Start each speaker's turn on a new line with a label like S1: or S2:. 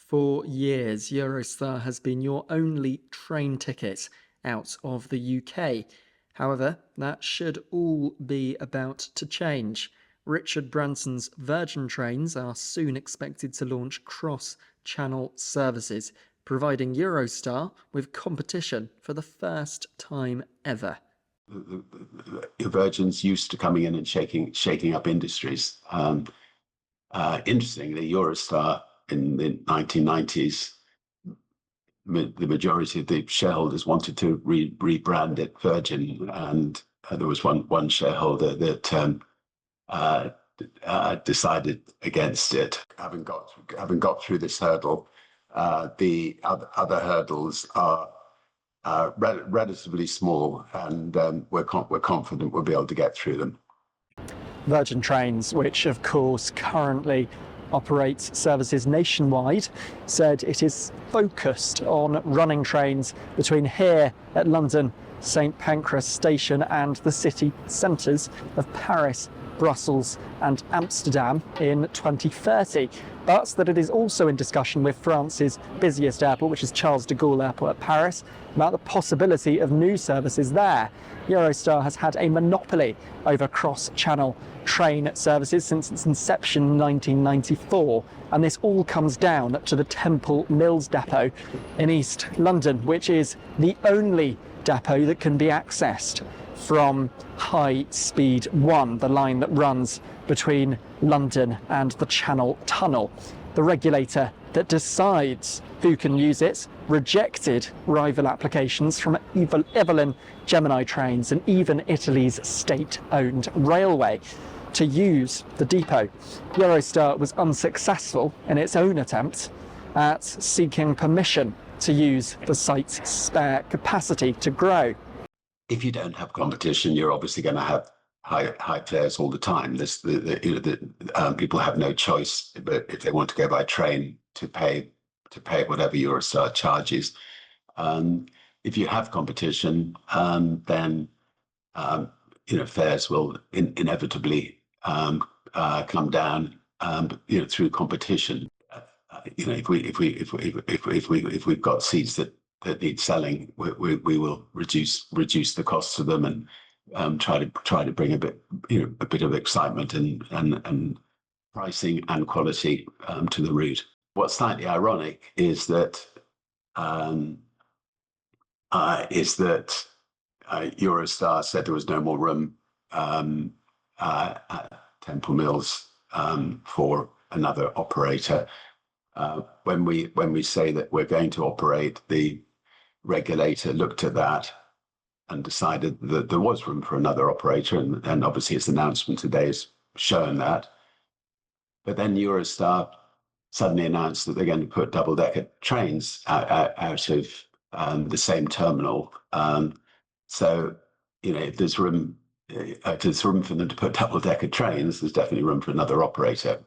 S1: For years, Eurostar has been your only train ticket out of the UK. However, that should all be about to change. Richard Branson's Virgin Trains are soon expected to launch cross-channel services, providing Eurostar with competition for the first time ever.
S2: The Virgin's used to coming in and shaking up industries. Interestingly, Eurostar in the 1990s, the majority of the shareholders wanted to rebrand it Virgin, and there was one shareholder that decided against it. Having got through this hurdle, the other hurdles are relatively small, and we're confident we'll be able to get through them.
S1: Virgin Trains, which of course currently operates services nationwide, said it is focused on running trains between here at London St Pancras Station and the city centres of Paris, Brussels and Amsterdam in 2030, but that it is also in discussion with France's busiest airport, which is Charles de Gaulle Airport at Paris, about the possibility of new services there. Eurostar has had a monopoly over cross-channel train services since its inception in 1994, and this all comes down to the Temple Mills depot in East London, which is the only depot that can be accessed from High Speed 1, the line that runs between London and the Channel Tunnel. The regulator that decides who can use it rejected rival applications from Evelyn Gemini Trains and even Italy's state-owned railway to use the depot. Eurostar was unsuccessful in its own attempt at seeking permission to use the site's spare capacity to grow.
S2: If you don't have competition, you're obviously going to have high fares all the time. People have no choice, but if they want to go by train, to pay whatever Eurostar charges. If you have competition, then fares will inevitably come down. Through competition. If we've got seats that need selling, we will reduce the costs of them and try to bring a bit of excitement and pricing and quality to the route. What's slightly ironic is that Eurostar said there was no more room at Temple Mills for another operator. When we say that we're going to operate, the regulator looked at that and decided that there was room for another operator, and obviously its announcement today has shown that. But then Eurostar suddenly announced that they're going to put double-decker trains out of the same terminal. So if there's room for them to put double-decker trains, there's definitely room for another operator.